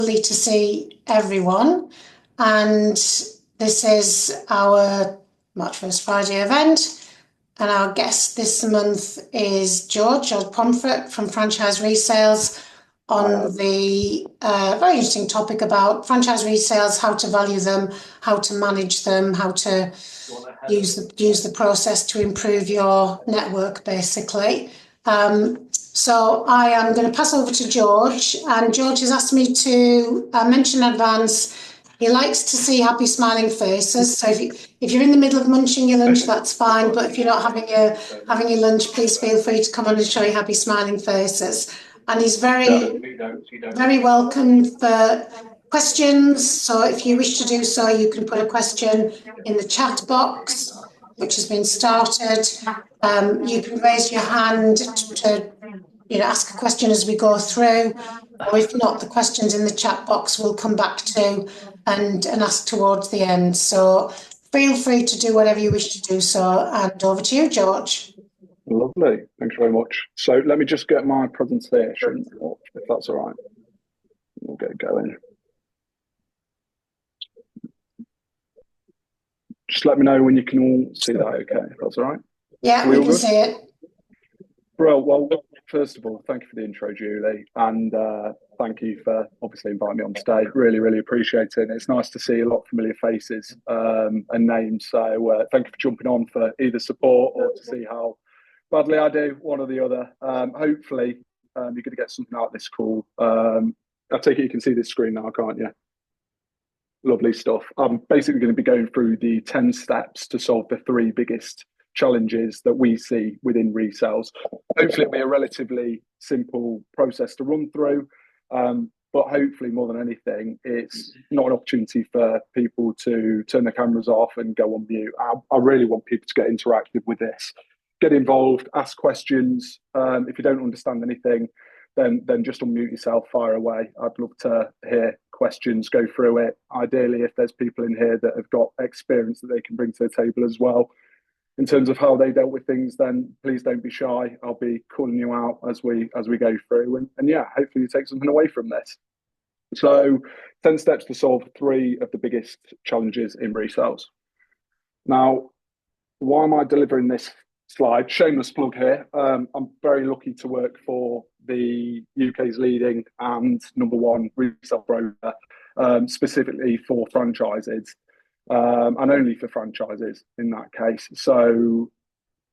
Lovely to see everyone. And this is our March 1st Friday event. And our guest this month is George Pomfret from Franchise Resales on the very interesting topic about franchise resales, how to value them, how to manage them, how to use the process to improve your network, basically. So I am going to pass over to George, and George has asked me to mention in advance he likes to see happy smiling faces. So if you're in the middle of munching your lunch, that's fine. But if you're not having your lunch, please feel free to come on and show your happy smiling faces. And he's very welcome for questions. So if you wish to do so, you can put a question in the chat box, which has been started. You can raise your hand to ask a question as we go through, or if not, the questions in the chat box we'll come back to and ask towards the end. So feel free to do whatever you wish to do so, and over to you, George. Lovely, thanks very much. So let me just get my presentation up, if that's all right. We'll get going. Just let me know when you can all see that, okay, if that's all right. Yeah, we can see it. Well, first of all, thank you for the intro, Julie, and thank you for obviously inviting me on today. Really, really appreciate it. And it's nice to see a lot of familiar faces and names. So thank you for jumping on for either support or to see how badly I do, one or the other. Hopefully, you're going to get something out of this call. I take it you can see this screen now, can't you? Lovely stuff. I'm basically going to be going through the 10 steps to solve the 3 biggest challenges that we see within resales. Hopefully it'll be a relatively simple process to run through, but hopefully more than anything, it's not an opportunity for people to turn their cameras off and go on mute. I really want people to get interactive with this. Get involved, ask questions. If you don't understand anything, then just unmute yourself, fire away. I'd love to hear questions, go through it. Ideally, if there's people in here that have got experience that they can bring to the table as well, in terms of how they dealt with things, then please don't be shy. I'll be calling you out as we go through. And yeah, hopefully you take something away from this. So 10 steps to solve 3 of the biggest challenges in resales. Now, why am I delivering this slide? Shameless plug here. I'm very lucky to work for the UK's leading and #1 resale broker, specifically for franchises. And only for franchises in that case. So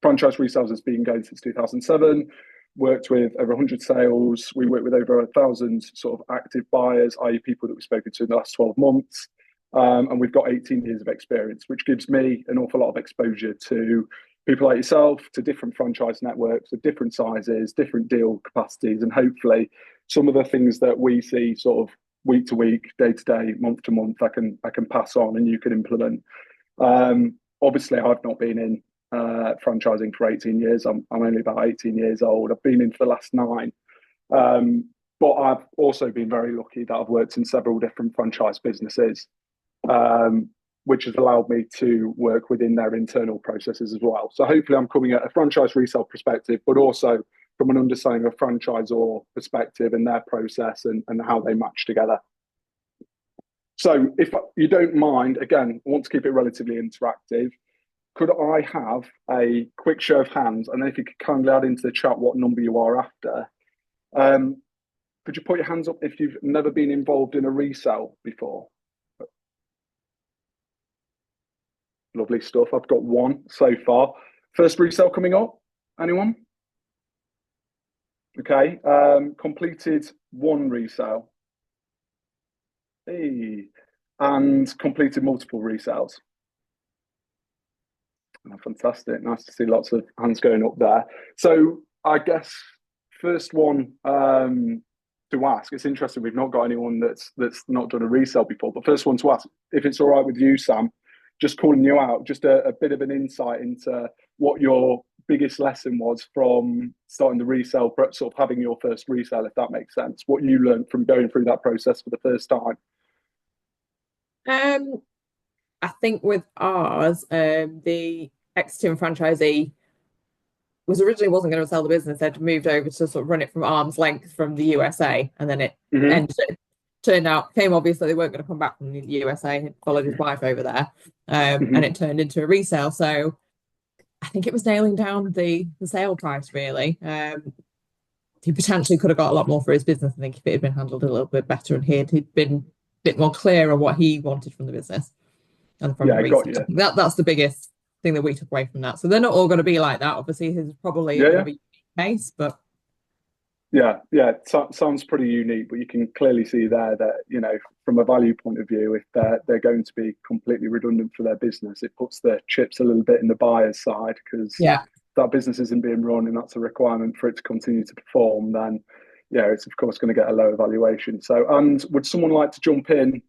Franchise Resales has been going since 2007, worked with over 100 sales. We work with over 1,000 sort of active buyers, i.e. people that we've spoken to in the last 12 months. And we've got 18 years of experience, which gives me an awful lot of exposure to people like yourself, to different franchise networks of different sizes, different deal capacities, and hopefully some of the things that we see sort of week to week, day to day, month to month, I can pass on and you can implement. Obviously, I've not been in franchising for 18 years. I'm only about 18 years old. I've been in for the last 9. But I've also been very lucky that I've worked in several different franchise businesses, which has allowed me to work within their internal processes as well. So hopefully I'm coming at a franchise resale perspective, but also from an understanding of franchisor perspective and their process and how they match together. So if you don't mind, again, I want to keep it relatively interactive. Could I have a quick show of hands? And then if you could kindly add into the chat what number you are after. Could you put your hands up if you've never been involved in a resale before? Lovely stuff. I've got 1 so far. First resale coming up? Anyone? Okay, completed 1 resale. Hey. And completed multiple resales. Oh, fantastic. Nice to see lots of hands going up there. So I guess first one to ask, it's interesting, we've not got anyone that's not done a resale before, but first one to ask, if it's all right with you, Sam, just calling you out, just a bit of an insight into what your biggest lesson was from starting the resale, sort of having your first resale, if that makes sense. What you learned from going through that process for the first time. I think with ours, the exiting franchisee originally wasn't going to sell the business. They'd moved over to sort of run it from arm's length from the USA, and then it ended turned out, came obviously they weren't going to come back from the USA, had followed his wife over there, and it turned into a resale. So I think it was nailing down the sale price really. He potentially could have got a lot more for his business, I think, if it had been handled a little bit better and he'd been a bit more clear on what he wanted from the business and from the resale. I think that's the biggest thing that we took away from that. So they're not all going to be like that. Obviously, his is probably a bit of a unique case, but sounds pretty unique. But you can clearly see there that from a value point of view, if they're going to be completely redundant for their business, it puts the chips a little bit in the buyer's side because that business isn't being run and that's a requirement for it to continue to perform. Then it's of course going to get a lower valuation. So, and would someone like to jump in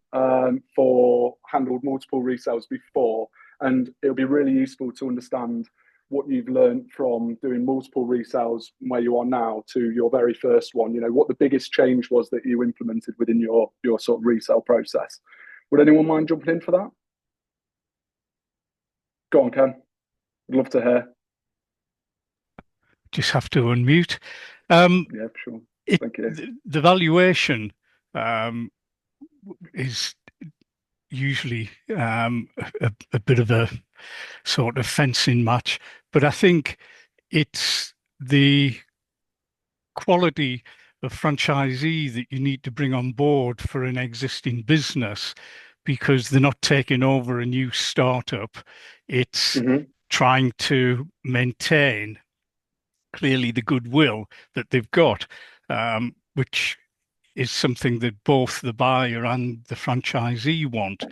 for handled multiple resales before? And it'll be really useful to understand what you've learned from doing multiple resales where you are now to your very first one. What the biggest change was that you implemented within your sort of resale process. Would anyone mind jumping in for that? Go on, Ken. I'd love to hear. Just have to unmute. Yeah, sure. Thank you. The valuation is usually a bit of a sort of fencing match, but I think it's the quality of franchisee that you need to bring on board for an existing business, because they're not taking over a new startup. It's trying to maintain clearly the goodwill that they've got, which is something that both the buyer and the franchisee want.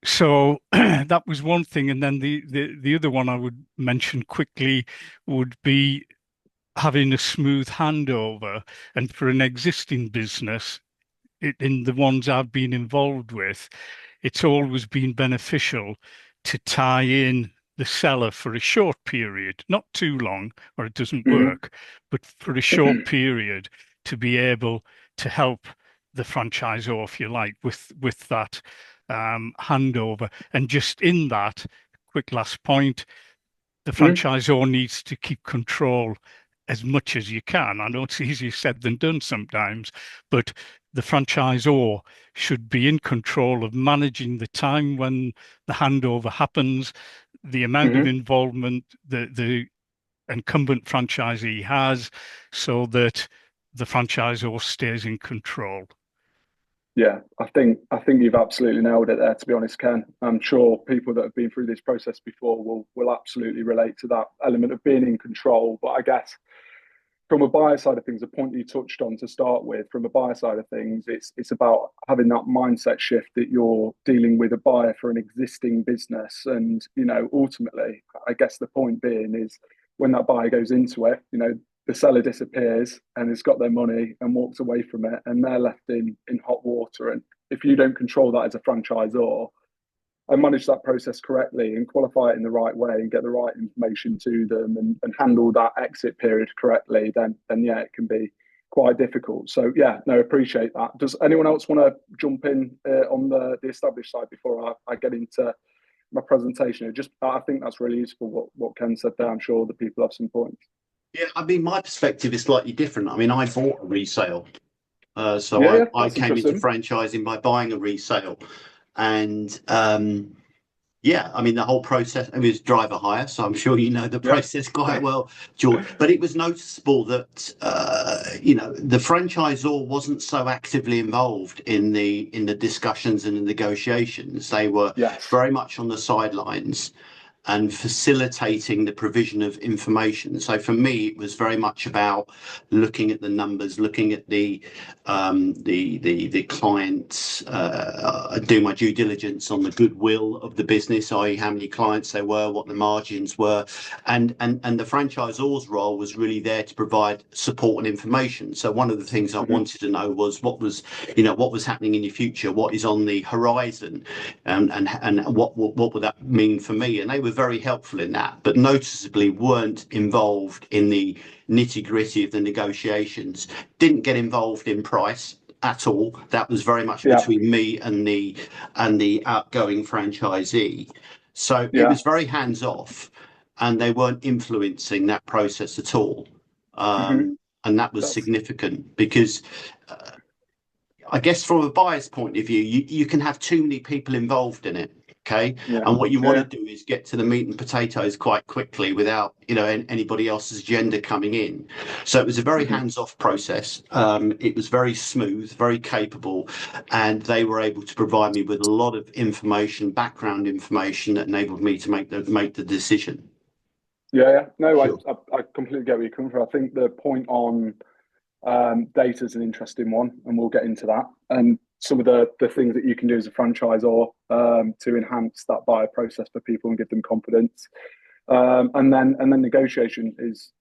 So that was one thing. And then the other one I would mention quickly would be having a smooth handover. And for an existing business, in the ones I've been involved with, it's always been beneficial to tie in the seller for a short period, not too long or it doesn't work, but for a short period to be able to help the franchisor, if you like, with that handover. And just in that, quick last point, the franchisor needs to keep control as much as you can. I know it's easier said than done sometimes, but the franchisor should be in control of managing the time when the handover happens, the amount of involvement the incumbent franchisee has, so that the franchisor stays in control. Yeah, I think you've absolutely nailed it there, to be honest, Ken. I'm sure people that have been through this process before will absolutely relate to that element of being in control. But I guess from a buyer side of things, a point you touched on to start with, from a buyer side of things, it's about having that mindset shift that you're dealing with a buyer for an existing business. And, ultimately, I guess the point being is when that buyer goes into it, the seller disappears and has got their money and walks away from it, and they're left in hot water. And if you don't control that as a franchisor and manage that process correctly and qualify it in the right way and get the right information to them and handle that exit period correctly, then it can be quite difficult. So appreciate that. Does anyone else want to jump in on the established side before I get into my presentation? I think that's really useful what Ken said there. I'm sure the people have some points. Yeah, I mean, my perspective is slightly different. I mean, I bought a resale. I came into franchising by buying a resale. And I mean, the whole process, it was driver hire, so I'm sure you know the process quite well, George. But it was noticeable that, the franchisor wasn't so actively involved in the discussions and the negotiations. They were very much on the sidelines and facilitating the provision of information. So for me, it was very much about looking at the numbers, looking at the clients, do my due diligence on the goodwill of the business, i.e. how many clients there were, what the margins were. And the franchisor's role was really there to provide support and information. So one of the things I wanted to know was what was happening in the future, what is on the horizon, and what would that mean for me? And they were very helpful in that, but noticeably weren't involved in the nitty-gritty of the negotiations, didn't get involved in price at all. That was very much between me and the outgoing franchisee. So it was very hands-off, and they weren't influencing that process at all. And that was significant because I guess from a buyer's point of view, you can have too many people involved in it. Okay. Yeah. And what you want to do is get to the meat and potatoes quite quickly without, anybody else's agenda coming in. So it was a very hands-off process. It was very smooth, very capable, and they were able to provide me with a lot of information, background information that enabled me to make the decision. Yeah. No, Sure. I completely get where you're coming from. I think the point on data is an interesting one, and we'll get into that. And some of the things that you can do as a franchisor to enhance that buyer process for people and give them confidence. And then negotiation is,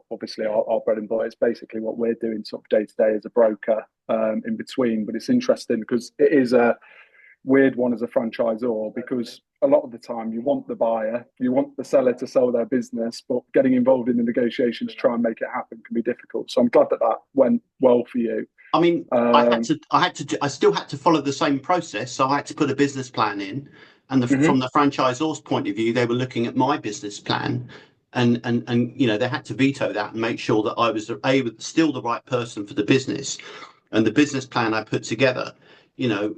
obviously our bread and butter. It's basically what we're doing sort of day to day as a broker in between. But it's interesting because it is a weird one as a franchisor, because a lot of the time you want the seller to sell their business, but getting involved in the negotiation to try and make it happen can be difficult. So I'm glad that went well for you. I mean, I still had to follow the same process. So I had to put a business plan in, and from the franchisor's point of view, they were looking at my business plan, and they had to veto that and make sure that I was still the right person for the business, and the business plan I put together,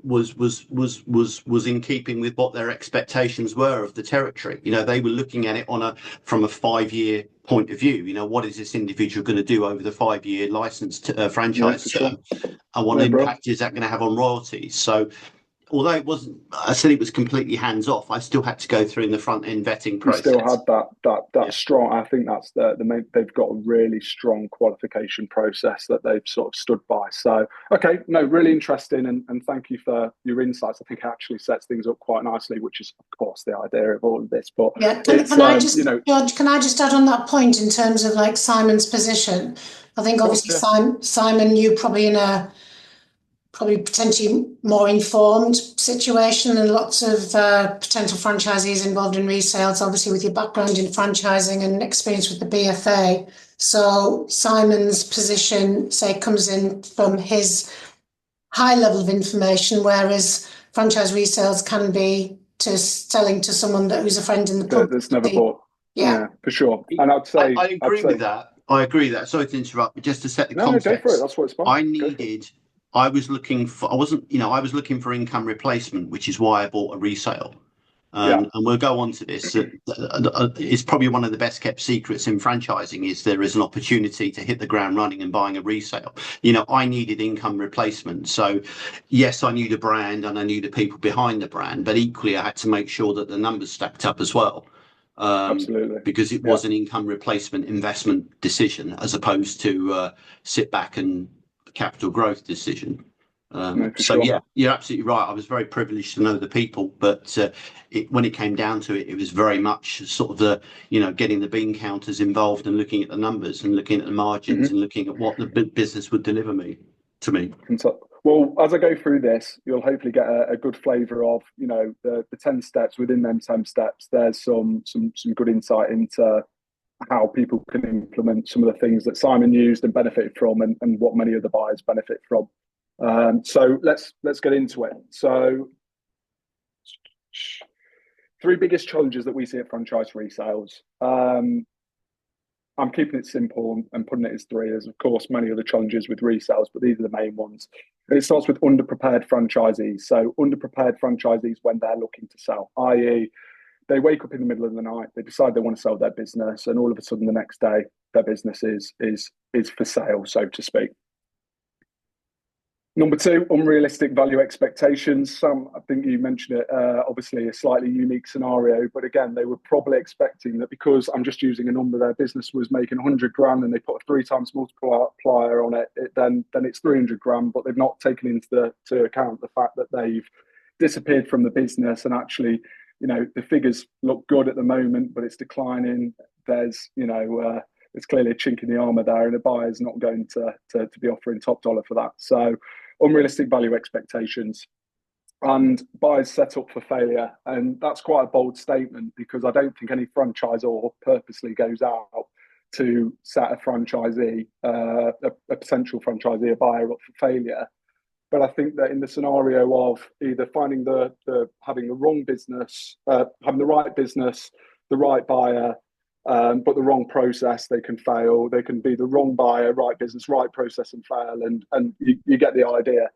was in keeping with what their expectations were of the territory. They were looking at it from a 5-year point of view. What is this individual going to do over the 5-year license franchise term, and what impact is that going to have on royalties? So although I said it was completely hands off, I still had to go through in the front end vetting process. You still had that strong. I think that's the main. They've got a really strong qualification process that they've sort of stood by. So okay, no, really interesting, and thank you for your insights. I think it actually sets things up quite nicely, which is of course the idea of all of this. But yeah, can I just, George, can I just add on that point in terms of like Simon's position? I think obviously Simon, you probably in a potentially more informed situation and lots of potential franchisees involved in resales, obviously with your background in franchising and experience with the BFA. So Simon's position, say, comes in from his high level of information, whereas franchise resales can be to selling to someone who's a friend in the pub. That's never bought. Yeah, for sure. And I'd say I agree with that. I agree with that. Sorry to interrupt, but just to set the context. No, go for it. That's what it's about. I was looking for income replacement, which is why I bought a resale. And we'll go on to this. It's probably one of the best kept secrets in franchising is there is an opportunity to hit the ground running and buying a resale. I needed income replacement. So yes, I knew the brand and I knew the people behind the brand, but equally I had to make sure that the numbers stacked up as well. Absolutely. Because it was an income replacement investment decision as opposed to sit back and capital growth decision. Yeah, you're absolutely right. I was very privileged to know the people, but when it came down to it, it was very much sort of the getting the bean counters involved and looking at the numbers and looking at the margins and looking at what the business would deliver to me. Well, as I go through this, you'll hopefully get a good flavour of the 10 steps. Within them 10 steps, there's some good insight into how people can implement some of the things that Simon used and benefited from, and what many of the buyers benefit from. So let's get into it. So 3 biggest challenges that we see at franchise resales. I'm keeping it simple and putting it as 3. There's of course many other challenges with resales, but these are the main ones. And it starts with underprepared franchisees. So underprepared franchisees when they're looking to sell, i.e. they wake up in the middle of the night, they decide they want to sell their business, and all of a sudden the next day their business is for sale, so to speak. Number 2, unrealistic value expectations. Sam, I think you mentioned it, obviously a slightly unique scenario, but again, they were probably expecting that because I'm just using a number, their business was making 100 grand and they put a 3 times multiplier on it, then it's 300 grand, but they've not taken into account the fact that they've disappeared from the business, and actually, the figures look good at the moment, but it's declining. There's, there's clearly a chink in the armour there, and a buyer's not going to be offering top dollar for that. So unrealistic value expectations and buyers set up for failure. And that's quite a bold statement, because I don't think any franchisor purposely goes out to set a franchisee, a potential franchisee, a buyer up for failure. But I think that in the scenario of either finding having the wrong business, having the right business, the right buyer, but the wrong process, they can fail. They can be the wrong buyer, right business, right process, and fail. And you get the idea.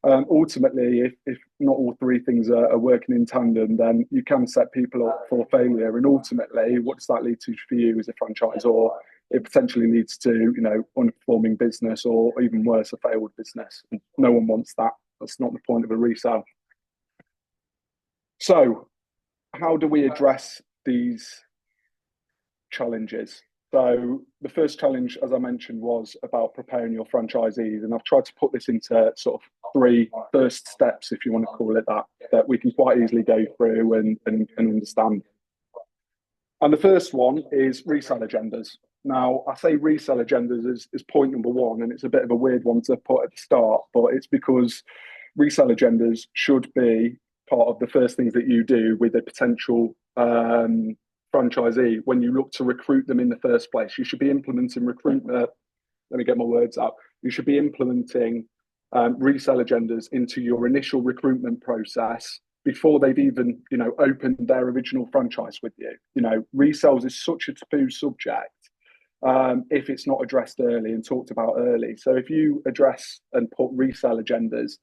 Ultimately, if not all three things are working in tandem, then you can set people up for failure. And ultimately, what does that lead to for you as a franchisor? It potentially leads to, you know, underperforming business, or even worse, a failed business. And no one wants that. That's not the point of a resale. So, how do we address these challenges? So the first challenge, as I mentioned, was about preparing your franchisees, and I've tried to put this into sort of three first steps, if you want to call it that, that we can quite easily go through and understand. And the first one is resale agendas. Now, I say resale agendas is point number one, and it's a bit of a weird one to put at the start, but it's because resale agendas should be part of the first things that you do with a potential franchisee when you look to recruit them in the first place. You should be implementing recruitment. Let me get my words out. You should be implementing resale agendas into your initial recruitment process before they've even, you know, opened their original franchise with you. You know, resales is such a taboo subject if it's not addressed early and talked about early. So if you address and put resale agendas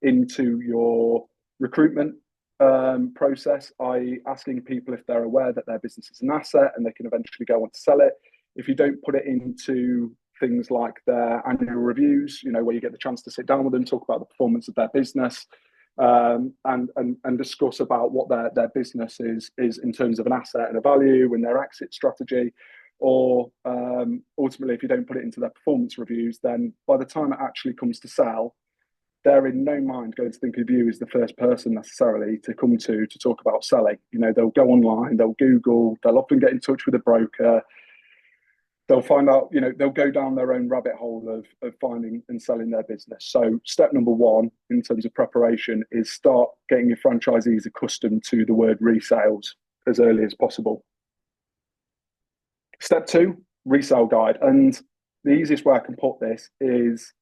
into your recruitment process, i.e. asking people if they're aware that their business is an asset and they can eventually go on to sell it. If you don't put it into things like their annual reviews, you know, where you get the chance to sit down with them, talk about the performance of their business, and discuss about what their business is in terms of an asset and a value and their exit strategy, or ultimately, if you don't put it into their performance reviews, then by the time it actually comes to sell, they're in no mind going to think of you as the first person necessarily to come to talk about selling. You know, they'll go online, they'll Google, they'll often get in touch with a broker. They'll find out, you know, they'll go down their own rabbit hole of finding and selling their business. So step number one in terms of preparation is start getting your franchisees accustomed to the word resales as early as possible. Step two, resale guide. And the easiest way I can put this is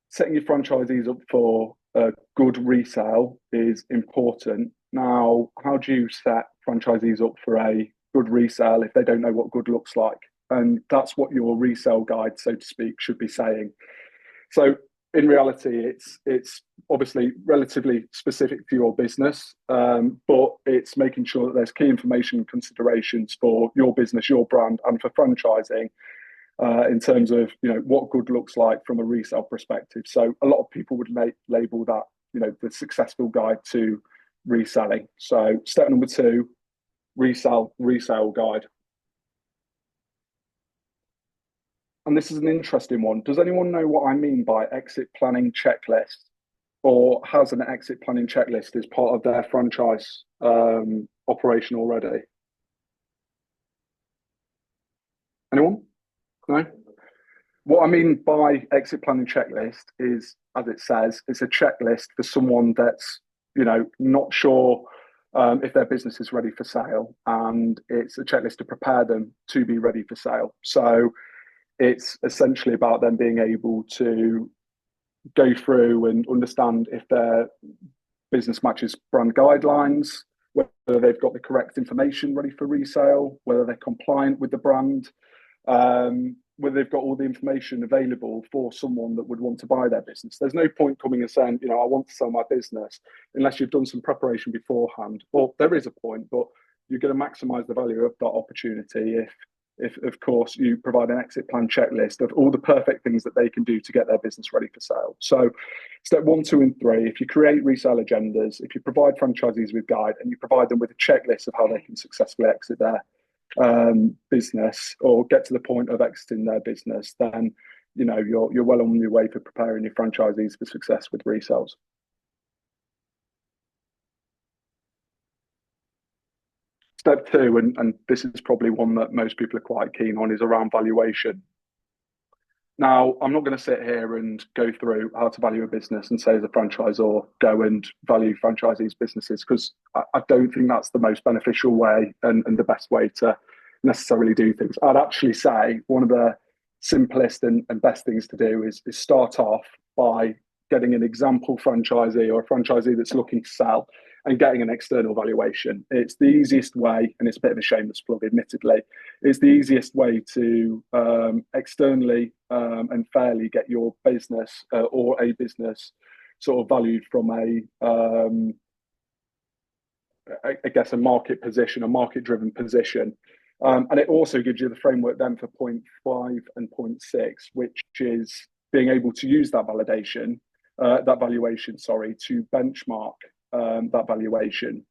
setting your franchisees up for a good resale is important. Now, how do you set franchisees up for a good resale if they don't know what good looks like? And that's what your resale guide, so to speak, should be saying. So in reality, it's obviously relatively specific to your business, but it's making sure that there's key information and considerations for your business, your brand, and for franchising, in terms of, you know, what good looks like from a resale perspective. So a lot of people would label that, you know, the successful guide to reselling. So step number two, resale guide. And this is an interesting one. Does anyone know what I mean by exit planning checklist, or has an exit planning checklist as part of their franchise operation already? Anyone? No? What I mean by exit planning checklist is, as it says, it's a checklist for someone that's, you know, not sure if their business is ready for sale, and it's a checklist to prepare them to be ready for sale. So it's essentially about them being able to go through and understand if their business matches brand guidelines, whether they've got the correct information ready for resale, whether they're compliant with the brand, whether they've got all the information available for someone that would want to buy their business. There's no point coming and saying, you know, I want to sell my business unless you've done some preparation beforehand. Well, there is a point, but you're going to maximize the value of that opportunity if of course you provide an exit plan checklist of all the perfect things that they can do to get their business ready for sale. So step 1, 2, and 3, if you create resale agendas, if you provide franchisees with guide, and you provide them with a checklist of how they can successfully exit their business or get to the point of exiting their business, then, you know, you're well on your way for preparing your franchisees for success with resales. Step 2, and this is probably one that most people are quite keen on, is around valuation. Now, I'm not going to sit here and go through how to value a business and say, as a franchisor, go and value franchisees' businesses, because I don't think that's the most beneficial way and the best way to necessarily do things. I'd actually say one of the simplest and best things to do is start off by getting an example franchisee or a franchisee that's looking to sell, and getting an external valuation. It's the easiest way, and it's a bit of a shameless plug, admittedly. It's the easiest way to externally and fairly get your business or a business sort of valued from I guess a market position, a market-driven position. And it also gives you the framework then for point 5 and point 6, which is being able to use that valuation, to benchmark that valuation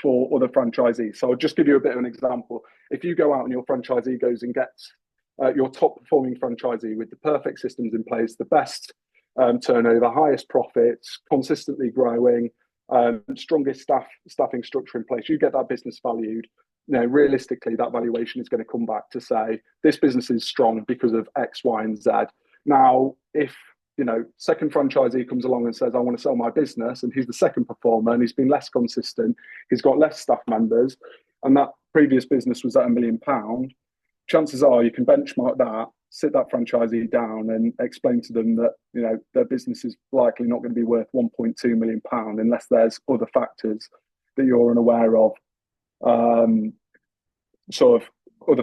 for other franchisees. So I'll just give you a bit of an example. If you go out and your franchisee goes and gets your top performing franchisee with the perfect systems in place, the best turnover, highest profits, consistently growing, strongest staffing structure in place, you get that business valued. Realistically, that valuation is going to come back to say this business is strong because of X, Y, and Z. Now, if second franchisee comes along and says, I want to sell my business, and he's the second performer and he's been less consistent, he's got less staff members, and that previous business was at £1 million, chances are you can benchmark that, sit that franchisee down and explain to them that their business is likely not going to be worth £1.2 million unless there's other factors that you're unaware of, other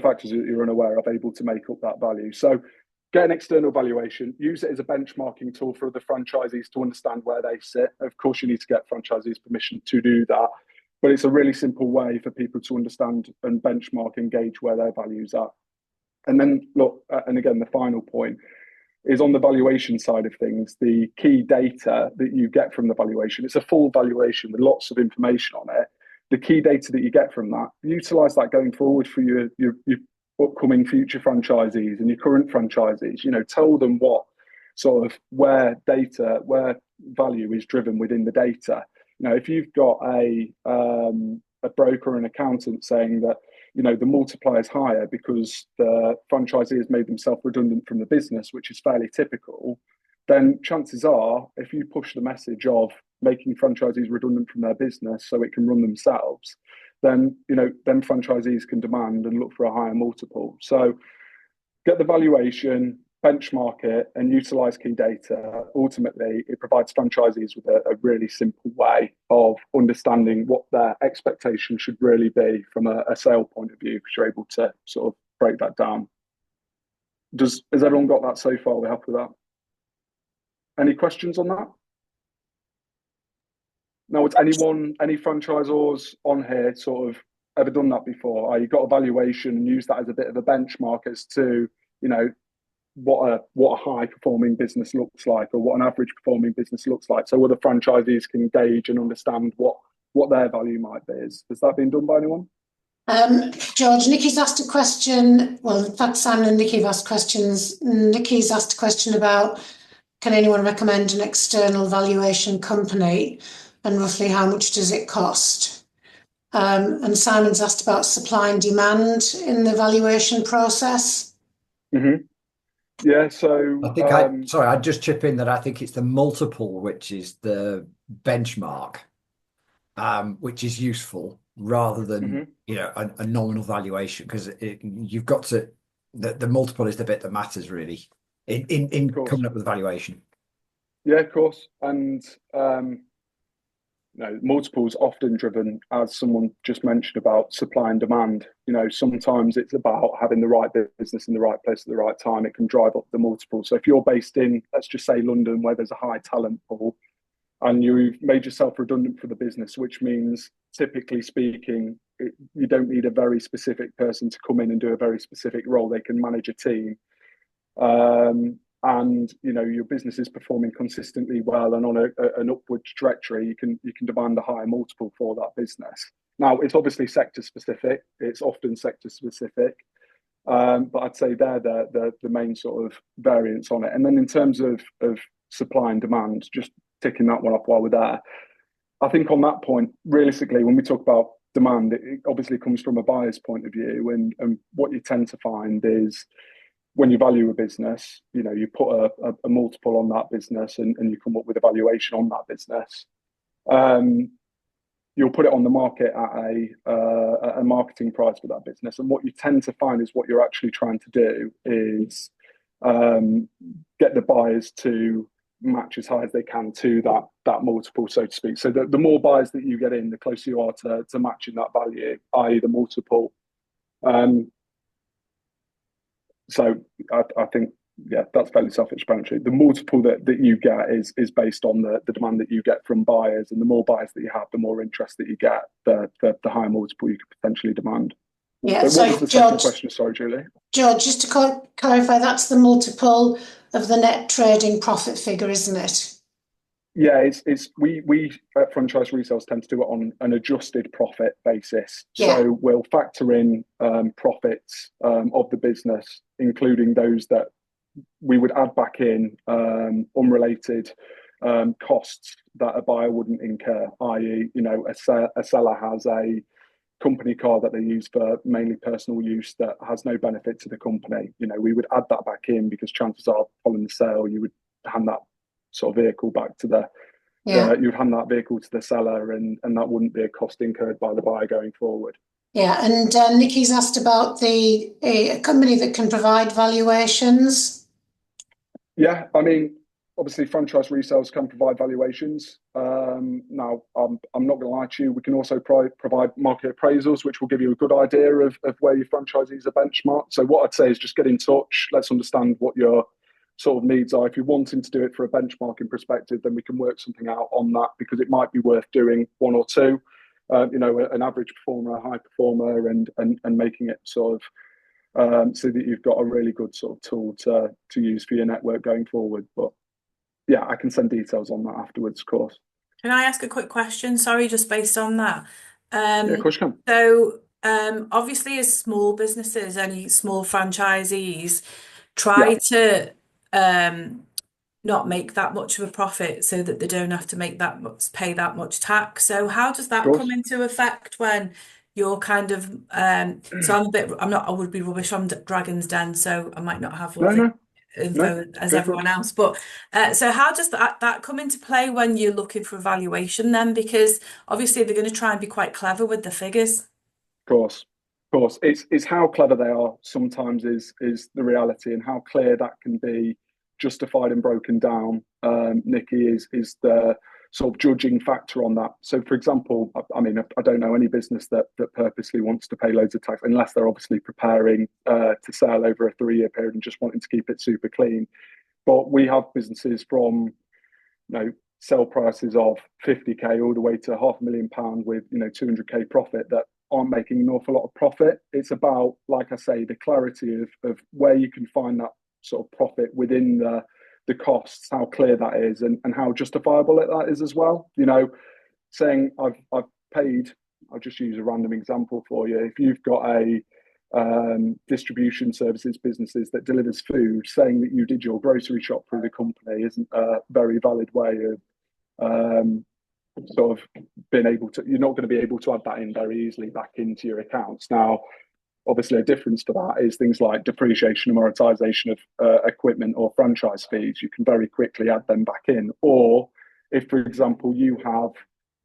factors that you're unaware of, able to make up that value. So get an external valuation, use it as a benchmarking tool for other franchisees to understand where they sit. Of course, you need to get franchisees' permission to do that, but it's a really simple way for people to understand and benchmark and gauge where their values are. And then look, and again, the final point is on the valuation side of things, the key data that you get from the valuation. It's a full valuation with lots of information on it. The key data that you get from that, utilize that going forward for your upcoming future franchisees and your current franchisees. Tell them what sort of where value is driven within the data. If you've got a broker or an accountant saying that the multiplier is higher because the franchisee has made themselves redundant from the business, which is fairly typical, then chances are, if you push the message of making franchisees redundant from their business so it can run themselves, then then franchisees can demand and look for a higher multiple. So get the valuation, benchmark it, and utilize key data. Ultimately, it provides franchisees with a really simple way of understanding what their expectation should really be from a sale point of view, because you're able to sort of break that down. Has everyone got that so far? We're happy with that. Any questions on that? Now, any franchisors on here sort of ever done that before? You got a valuation and use that as a bit of a benchmark as to, what a high performing business looks like, or what an average performing business looks like, so other franchisees can gauge and understand what their value might be. Has that been done by anyone? George, Nikki's asked a question. Well, in fact, Simon and Nikki have asked questions. Nikki's asked a question about, can anyone recommend an external valuation company, and roughly how much does it cost? And Simon's asked about supply and demand in the valuation process. Mm-hmm. Yeah, so I think I'd just chip in that I think it's the multiple which is the benchmark, which is useful rather than a nominal valuation, because you've got to the multiple is the bit that matters really in coming up with a valuation. Yeah, of course. And multiples often driven, as someone just mentioned, about supply and demand. Sometimes it's about having the right business in the right place at the right time. It can drive up the multiple. So if you're based in, let's just say, London, where there's a high talent pool, and you've made yourself redundant for the business, which means, typically speaking, you don't need a very specific person to come in and do a very specific role. They can manage a team. And your business is performing consistently well and on an upward trajectory, you can demand a higher multiple for that business. Now, it's obviously sector specific. It's often sector specific, but I'd say they're the main sort of variants on it. And then in terms of supply and demand, just ticking that one up while we're there, I think on that point, realistically, when we talk about demand, it obviously comes from a buyer's point of view, and what you tend to find is, when you value a business, you put a multiple on that business and you come up with a valuation on that business. You'll put it on the market at a marketing price for that business. And what you tend to find is what you're actually trying to do is get the buyers to match as high as they can to that multiple, so to speak. So the more buyers that you get in, the closer you are to matching that value, i.e. the multiple. So I think, yeah, that's fairly self-explanatory. The multiple that you get is based on the demand that you get from buyers, and the more buyers that you have, the more interest that you get, the higher multiple you could potentially demand. Yeah, so what was the second question? Sorry, Julie. George, just to clarify, that's the multiple of the net trading profit figure, isn't it? Yeah, we at Franchise Resales tend to do it on an adjusted profit basis. Yeah. So we'll factor in profits of the business, including those that we would add back in unrelated costs that a buyer wouldn't incur, i.e., a seller has a company car that they use for mainly personal use that has no benefit to the company. We would add that back in, because chances are, following the sale, you would hand that sort of vehicle back to you'd hand that vehicle to the seller, and that wouldn't be a cost incurred by the buyer going forward. Yeah, and Nikki's asked about a company that can provide valuations. Yeah, I mean, obviously Franchise Resales can provide valuations. Now, I'm not going to lie to you, we can also provide market appraisals, which will give you a good idea of where your franchisees are benchmarked. So what I'd say is just get in touch. Let's understand what your sort of needs are. If you're wanting to do it for a benchmarking perspective, then we can work something out on that, because it might be worth doing one or two, an average performer, a high performer, and making it sort of so that you've got a really good sort of tool to use for your network going forward. But yeah, I can send details on that afterwards, of course. Can I ask a quick question? Sorry, just based on that. Yeah, of course you can. So obviously, as small businesses, any small franchisees try to not make that much of a profit, so that they don't have to pay that much tax. So how does that come into effect when you're kind of so I would be rubbish on Dragon's Den, so I might not have all the info as everyone else, but so how does that come into play when you're looking for a valuation then? Because obviously they're going to try and be quite clever with the figures. Of course, it's how clever they are sometimes is the reality, and how clear that can be justified and broken down. Nikki is the sort of judging factor on that. So, for example, I mean, I don't know any business that purposely wants to pay loads of tax, unless they're obviously preparing to sell over a 3-year period and just wanting to keep it super clean. But we have businesses from, sell prices of 50k all the way to £500,000 with 200k profit that aren't making an awful lot of profit. It's about, like I say, the clarity of where you can find that sort of profit within the costs, how clear that is, and how justifiable that is as well. Saying I've paid, I'll just use a random example for you. If you've got a distribution services businesses that delivers food, saying that you did your grocery shop through the company isn't a very valid way of sort of being able to, you're not going to be able to add that in very easily back into your accounts. Now, obviously a difference to that is things like depreciation and amortization of equipment or franchise fees. You can very quickly add them back in. Or if, for example, you have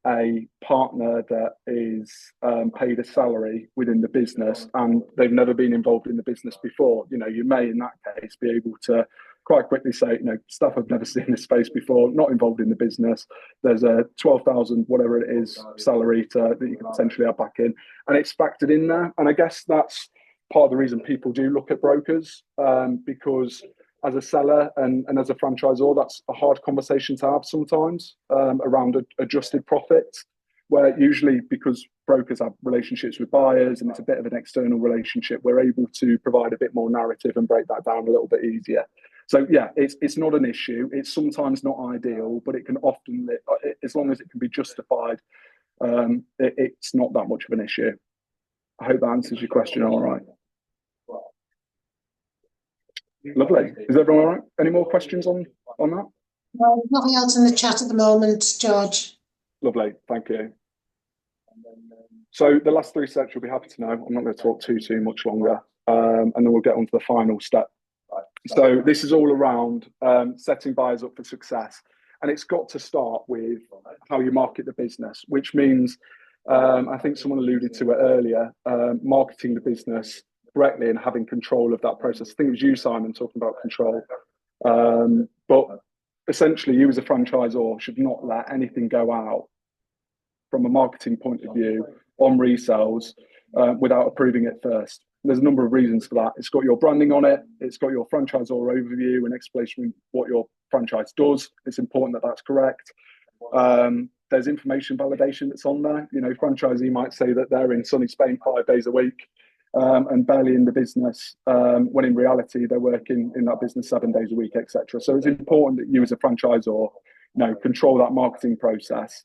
a partner that is paid a salary within the business and they've never been involved in the business before, you may in that case be able to quite quickly say, staff have never seen this space before, not involved in the business. There's a 12,000 whatever it is salary that you can potentially add back in, and it's factored in there. And I guess that's part of the reason people do look at brokers, because as a seller and as a franchisor, that's a hard conversation to have sometimes around adjusted profits, where usually, because brokers have relationships with buyers and it's a bit of an external relationship, we're able to provide a bit more narrative and break that down a little bit easier. So yeah, it's not an issue. It's sometimes not ideal, but it can often, as long as it can be justified, it's not that much of an issue. I hope that answers your question all right. Lovely. Is everyone all right? Any more questions on that? No, nothing else in the chat at the moment, George. Lovely, thank you. So the last 3 steps you'll be happy to know. I'm not going to talk too much longer, and then we'll get on to the final step. So this is all around setting buyers up for success, and it's got to start with how you market the business, which means I think someone alluded to it earlier, marketing the business correctly and having control of that process. I think it was you, Simon, talking about control. But essentially you as a franchisor should not let anything go out from a marketing point of view on resales without approving it first. There's a number of reasons for that. It's got your branding on it. It's got your franchisor overview and explanation of what your franchise does. It's important that that's correct. There's information validation that's on there. You know, franchisee might say that they're in sunny Spain 5 days a week and barely in the business, when in reality they're working in that business 7 days a week, etc. So it's important that you as a franchisor, you know, control that marketing process.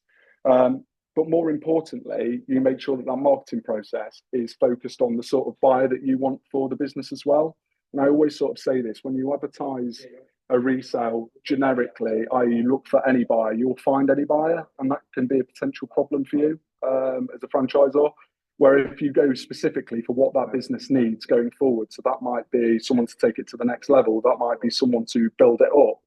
But more importantly, you make sure that that marketing process is focused on the sort of buyer that you want for the business as well. And I always sort of say this, when you advertise a resale generically, i.e. look for any buyer, you'll find any buyer, and that can be a potential problem for you as a franchisor. Where if you go specifically for what that business needs going forward, so that might be someone to take it to the next level, that might be someone to build it up,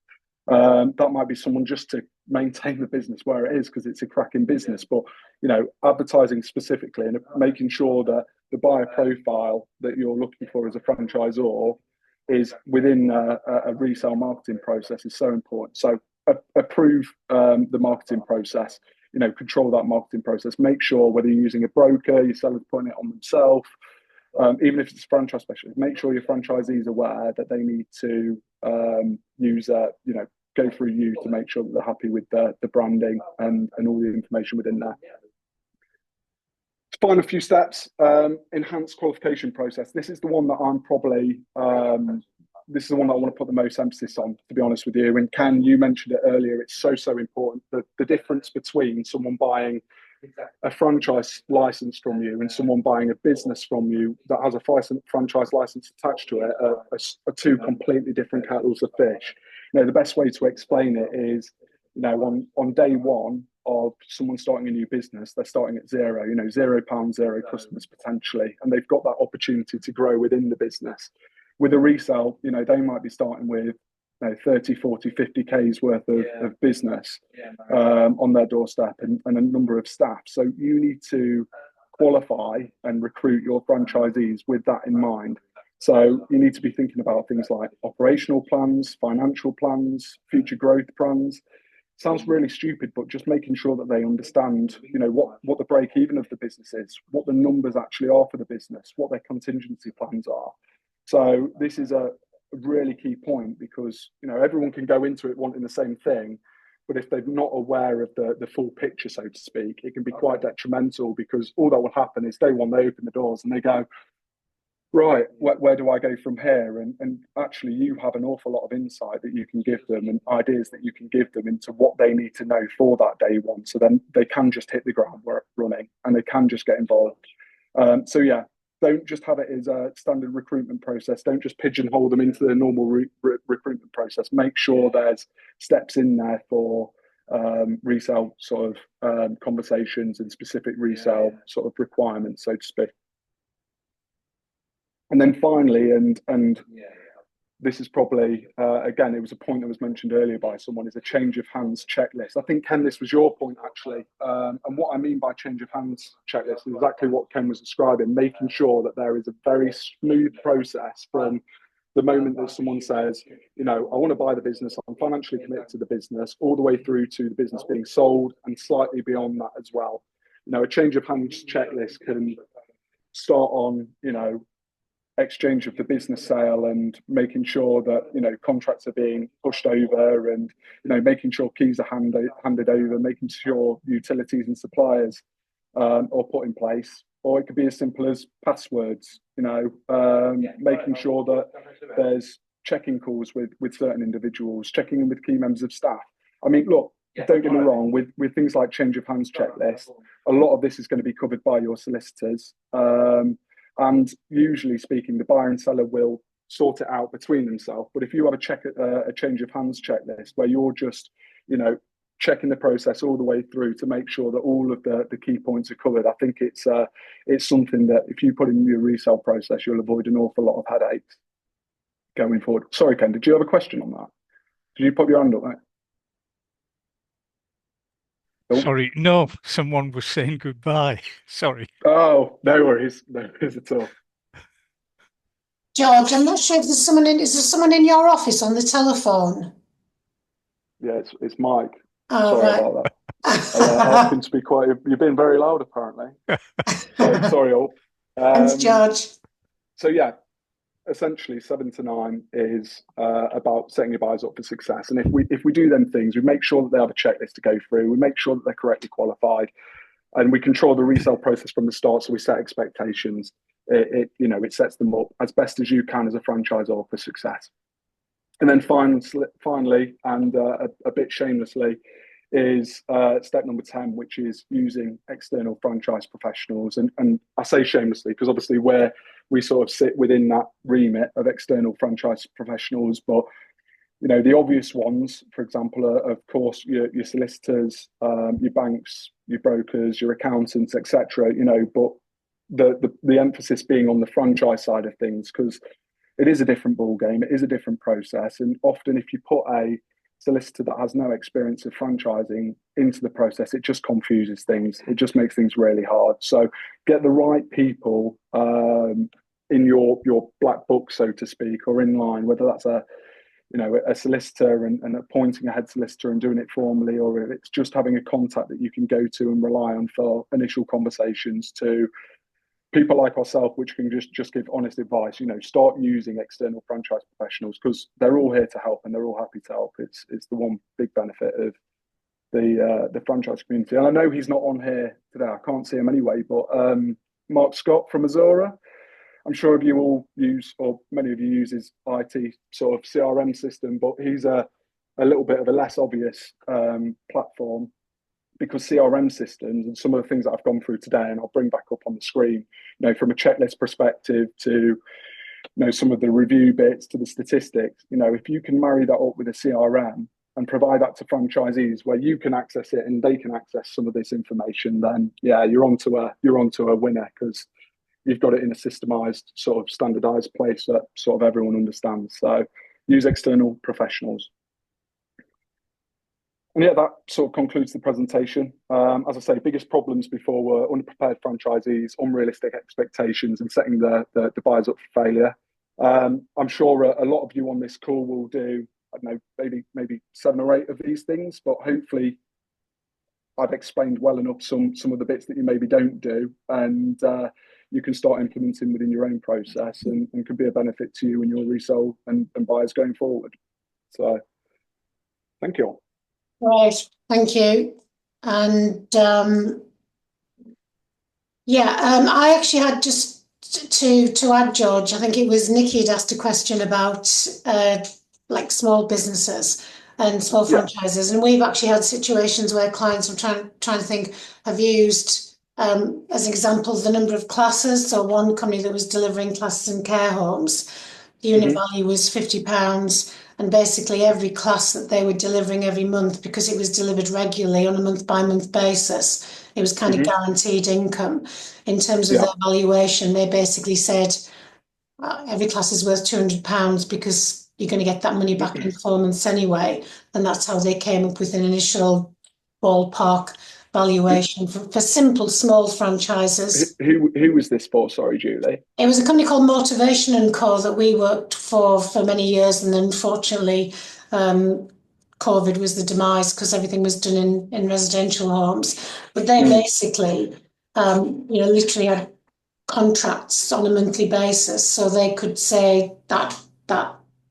that might be someone just to maintain the business where it is because it's a cracking business. But you know, advertising specifically and making sure that the buyer profile that you're looking for as a franchisor is within a resale marketing process is so important. So approve the marketing process. You know, control that marketing process. Make sure whether you're using a broker, your seller's putting it on themselves, even if it's a franchise specialist, make sure your franchisee is aware that they need to use you know, go through you to make sure that they're happy with the branding and all the information within there. To find a few steps, enhanced qualification process. This is the one that I'm probably this is the one that I want to put the most emphasis on, to be honest with you. And Ken, you mentioned it earlier, it's so important. The difference between someone buying a franchise license from you and someone buying a business from you that has a franchise license attached to it are two completely different kettles of fish. You know, the best way to explain it is, you know, on day one of someone starting a new business, they're starting at zero, you know, £0, 0 customers potentially, and they've got that opportunity to grow within the business. With a resale, you know, they might be starting with, you know, 30, 40, 50Ks worth of business on their doorstep and a number of staff. So you need to qualify and recruit your franchisees with that in mind. So you need to be thinking about things like operational plans, financial plans, future growth plans. Sounds really stupid, but just making sure that they understand, you know, what the break even of the business is, what the numbers actually are for the business, what their contingency plans are. So this is a really key point because, you know, everyone can go into it wanting the same thing, but if they're not aware of the full picture, so to speak, it can be quite detrimental because all that will happen is day one, they open the doors and they go, right, where do I go from here? And actually you have an awful lot of insight that you can give them and ideas that you can give them into what they need to know for that day one. So then they can just hit the ground running and they can just get involved. So yeah, don't just have it as a standard recruitment process. Don't just pigeonhole them into the normal recruitment process. Make sure there's steps in there for resale sort of conversations and specific resale sort of requirements, so to speak. And then finally, and this is probably, again, it was a point that was mentioned earlier by someone, is a change of hands checklist. I think, Ken, this was your point, actually. And what I mean by change of hands checklist is exactly what Ken was describing, making sure that there is a very smooth process from the moment that someone says, you know, I want to buy the business, I'm financially committed to the business, all the way through to the business being sold and slightly beyond that as well. You know, a change of hands checklist can start on, you know, exchange of the business sale and making sure that, you know, contracts are being pushed over and, you know, making sure keys are handed over, making sure utilities and suppliers are put in place. Or it could be as simple as passwords, you know, making sure that there's checking calls with certain individuals, checking in with key members of staff. I mean, look, don't get me wrong, with things like change of hands checklist, a lot of this is going to be covered by your solicitors. And usually speaking, the buyer and seller will sort it out between themselves. But if you have a change of hands checklist where you're just, you know, checking the process all the way through to make sure that all of the key points are covered, I think it's something that if you put in your resale process, you'll avoid an awful lot of headaches going forward. Sorry, Ken, did you have a question on that? Did you put your hand up there? Oh. Sorry, no, someone was saying goodbye. Sorry. Oh, no worries at all. George, I'm not sure if there's someone in. Is there someone in your office on the telephone? Yeah, it's Mike. Oh, Sorry right. about that. I'll ask him to be quiet. You've been very loud, apparently. Sorry all. Thanks, George. So yeah, essentially 7 to 9 is about setting your buyers up for success. And if we do them things, we make sure that they have a checklist to go through. We make sure that they're correctly qualified, and we control the resale process from the start. So we set expectations. It sets them up as best as you can as a franchisor for success. And then finally, and a bit shamelessly, is step number 10, which is using external franchise professionals. And I say shamelessly because obviously we sort of sit within that remit of external franchise professionals. But, the obvious ones, for example, are, of course, your solicitors, your banks, your brokers, your accountants, etc. But the emphasis being on the franchise side of things, because it is a different ball game. It is a different process. And often if you put a solicitor that has no experience of franchising into the process, it just confuses things. It just makes things really hard. So get the right people in your black book, so to speak, or in line, whether that's a solicitor and appointing a head solicitor and doing it formally, or if it's just having a contact that you can go to and rely on for initial conversations, to people like ourselves, which can just give honest advice. Start using external franchise professionals, because they're all here to help and they're all happy to help. It's the one big benefit of the franchise community. And I know he's not on here today. I can't see him anyway, but Mark Scott from Azora, I'm sure you all use, or many of you use, his IT sort of CRM system, but he's a little bit of a less obvious platform, because CRM systems and some of the things that I've gone through today, and I'll bring back up on the screen, from a checklist perspective to, some of the review bits to the statistics, if you can marry that up with a CRM and provide that to franchisees where you can access it and they can access some of this information, then yeah, you're onto a winner, because you've got it in a systemized, sort of standardized place that sort of everyone understands. So use external professionals. And yeah, that sort of concludes the presentation. As I say, biggest problems before were underprepared franchisees, unrealistic expectations, and setting the buyers up for failure. I'm sure a lot of you on this call will do, I don't know, maybe 7 or 8 of these things, but hopefully I've explained well enough some of the bits that you maybe don't do, and you can start implementing within your own process, and could be a benefit to you and your resale and buyers going forward. So thank you all. Right, thank you. And I actually had just to add, George, I think it was Nikki had asked a question about like small businesses and small franchises, and we've actually had situations where clients, I'm trying to think, have used as an example the number of classes. So one company that was delivering classes in care homes, the unit value was £50, and basically every class that they were delivering every month, because it was delivered regularly on a month-by-month basis, it was kind of guaranteed income. In terms of their valuation, they basically said every class is worth £200 because you're going to get that money back in 4 months anyway. And that's how they came up with an initial ballpark valuation for simple small franchises. Who was this for? Sorry, Julie. It was a company called Motivation & Co that we worked for many years, and then unfortunately COVID was the demise, because everything was done in residential homes. But they basically literally had contracts on a monthly basis, so they could say that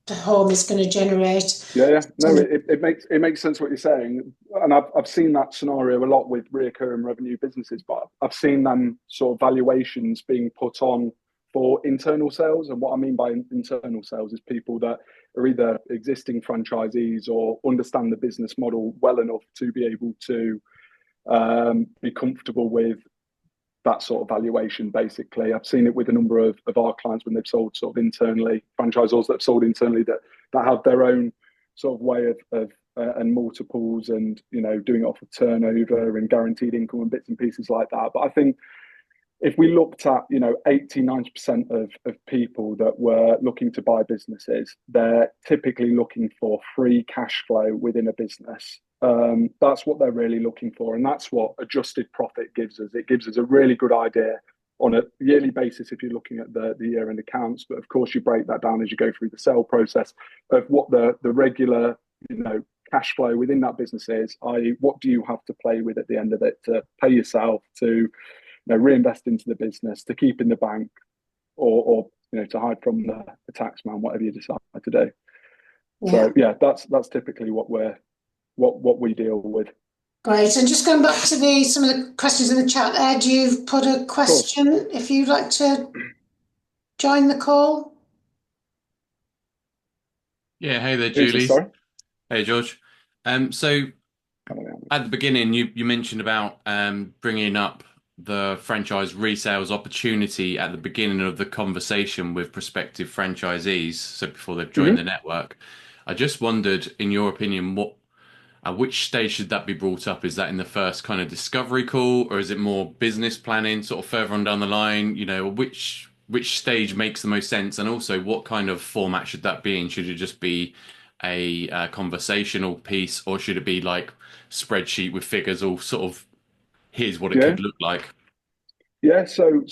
the home is going to generate. It makes sense what you're saying, and I've seen that scenario a lot with recurring revenue businesses, but I've seen them sort of valuations being put on for internal sales. And what I mean by internal sales is people that are either existing franchisees or understand the business model well enough to be able to be comfortable with that sort of valuation. Basically, I've seen it with a number of our clients when they've sold sort of internally, franchisors that have sold internally that have their own sort of way of and multiples, and doing it off of turnover and guaranteed income and bits and pieces like that. But I think if we looked at 80-90% of people that were looking to buy businesses, they're typically looking for free cash flow within a business. That's what they're really looking for, and that's what adjusted profit gives us. It gives us a really good idea on a yearly basis if you're looking at the year-end accounts, but of course you break that down as you go through the sale process of what the regular cash flow within that business is, i.e., what do you have to play with at the end of it to pay yourself, to reinvest into the business, to keep in the bank, or to hide from the tax man, whatever you decide to do. Yeah. So yeah, that's typically what we deal with. Great. And just going back to some of the questions in the chat, Ed, you've put a question if you'd like to join the call. Yeah, hey there, Julie. Sorry? Hey, George. So at the beginning, you mentioned about bringing up the franchise resales opportunity at the beginning of the conversation with prospective franchisees, so before they've joined the network. I just wondered, in your opinion, at which stage should that be brought up? Is that in the first kind of discovery call, or is it more business planning, sort of further on down the line? Which stage makes the most sense, and also what kind of format should that be in? Should it just be a conversational piece, or should it be like spreadsheet with figures, all sort of here's what it could look like? Yeah, so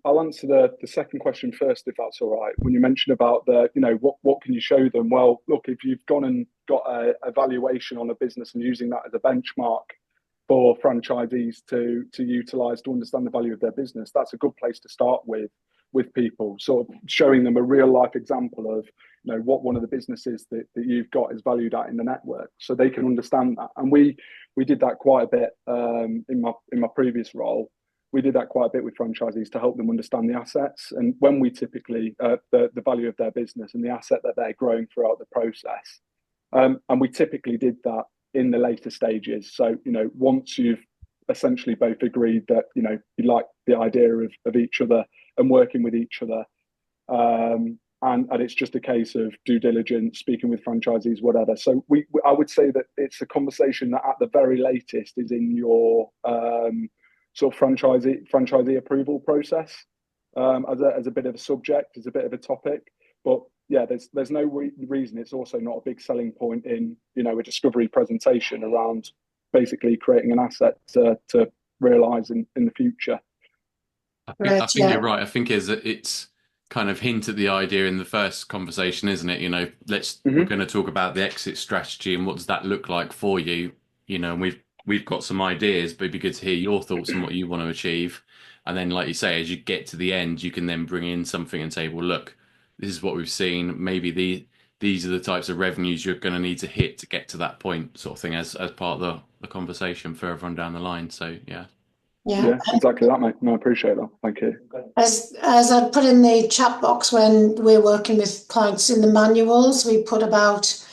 I'll answer the second question first, if that's all right. When you mentioned about what can you show them? Well, look, if you've gone and got a valuation on a business and using that as a benchmark for franchisees to utilize to understand the value of their business, that's a good place to start with people, sort of showing them a real life example of what one of the businesses that you've got is valued at in the network, so they can understand that. And we did that quite a bit in my previous role. We did that quite a bit with franchisees to help them understand the assets, and when we typically the value of their business and the asset that they're growing throughout the process. And we typically did that in the later stages. So once you've essentially both agreed that you like the idea of each other and working with each other, and it's just a case of due diligence, speaking with franchisees, whatever. So I would say that it's a conversation that at the very latest is in your sort of franchisee approval process, as a bit of a subject, as a bit of a topic. But yeah, there's no reason. It's also not a big selling point in a discovery presentation around basically creating an asset to realise in the future. I think you're right. I think it's kind of hint at the idea in the first conversation, isn't it? We're going to talk about the exit strategy and what does that look like for you. And we've got some ideas, but it'd be good to hear your thoughts on what you want to achieve. And then, like you say, as you get to the end, you can then bring in something and say, well, look, this is what we've seen. Maybe these are the types of revenues you're going to need to hit to get to that point, sort of thing, as part of the conversation further on down the line. So, yeah. Yeah, exactly that, mate. No, I appreciate that. Thank you. As I put in the chat box, when we're working with clients in the manuals, we put about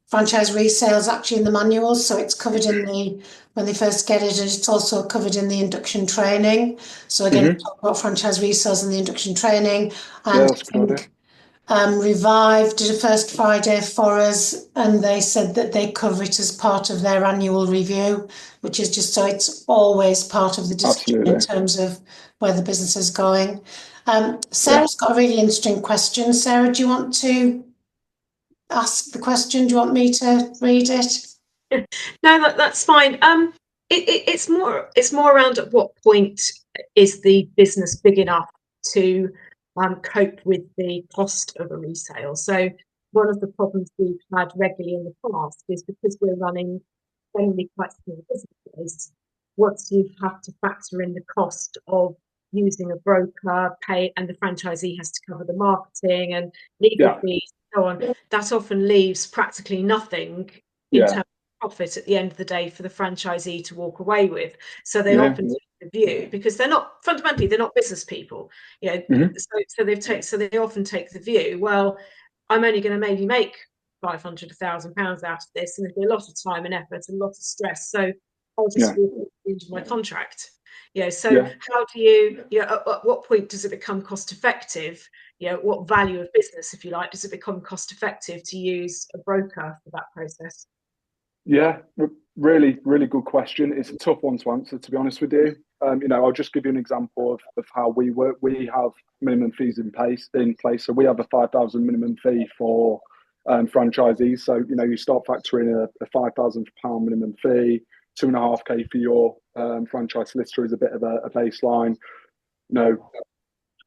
franchise resales actually in the manuals, so it's covered in when they first get it, and it's also covered in the induction training. So again, we talk about franchise resales in the induction training, and that's a good idea. Revive did a first Friday for us, and they said that they cover it as part of their annual review, which is just so it's always part of the discussion in terms of where the business is going. Sarah's got a really interesting question. Sarah, do you want to ask the question? Do you want me to read it? No, that's fine. It's more around at what point is the business big enough to cope with the cost of a resale. So one of the problems we've had regularly in the past is because we're running generally quite small businesses, once you have to factor in the cost of using a broker, and the franchisee has to cover the marketing and legal fees and so on, that often leaves practically nothing in terms of profit at the end of the day for the franchisee to walk away with. So they often take the view, because they're not business people, so they often take the view, well, I'm only going to maybe make £500, £1,000 out of this, and there'll be a lot of time and effort and a lot of stress, so I'll just walk into my contract. How do you at what point does it become cost effective? What value of business, if you like, does it become cost effective to use a broker for that process? Yeah, really, really good question. It's a tough one to answer, to be honest with you. I'll just give you an example of how we work. We have minimum fees in place. So we have a 5,000 minimum fee for franchisees. So, you start factoring a £5,000 minimum fee, 2.5K for your franchise solicitor is a bit of a baseline. A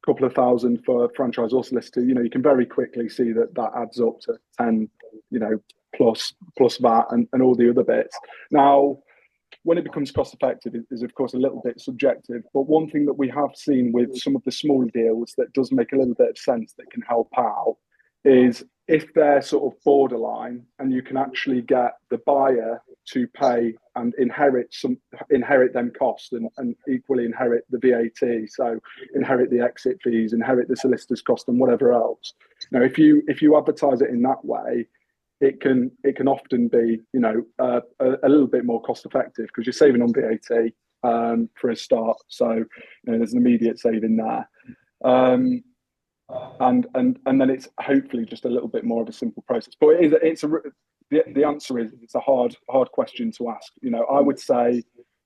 couple of thousand for franchisor solicitor. You can very quickly see that adds up to 10, plus VAT and all the other bits. Now, when it becomes cost effective is of course a little bit subjective, but one thing that we have seen with some of the smaller deals that does make a little bit of sense that can help out is if they're sort of borderline and you can actually get the buyer to pay and inherit them costs and equally inherit the VAT, so inherit the exit fees, inherit the solicitor's cost and whatever else. Now, if you advertise it in that way, it can often be, you know, a little bit more cost effective because you're saving on VAT for a start. So, you know, there's an immediate saving there. And then it's hopefully just a little bit more of a simple process. But the answer is it's a hard question to ask. You know, I would say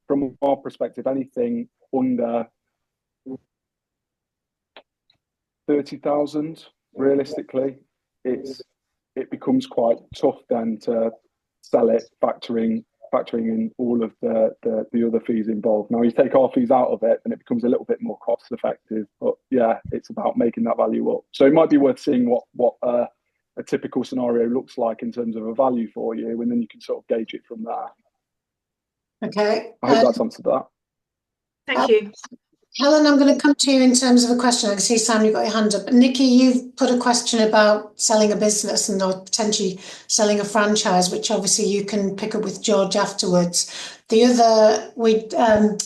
from our perspective, anything under 30,000, realistically, it becomes quite tough then to sell it, factoring in all of the other fees involved. Now, you take our fees out of it, and it becomes a little bit more cost effective. But yeah, it's about making that value up. So it might be worth seeing what a typical scenario looks like in terms of a value for you, and then you can sort of gauge it from there. Okay. I hope that's answered that. Thank you. Helen, I'm going to come to you in terms of a question. I can see, Sam, you've got your hand up. Nikki, you've put a question about selling a business and or potentially selling a franchise, which obviously you can pick up with George afterwards. The other,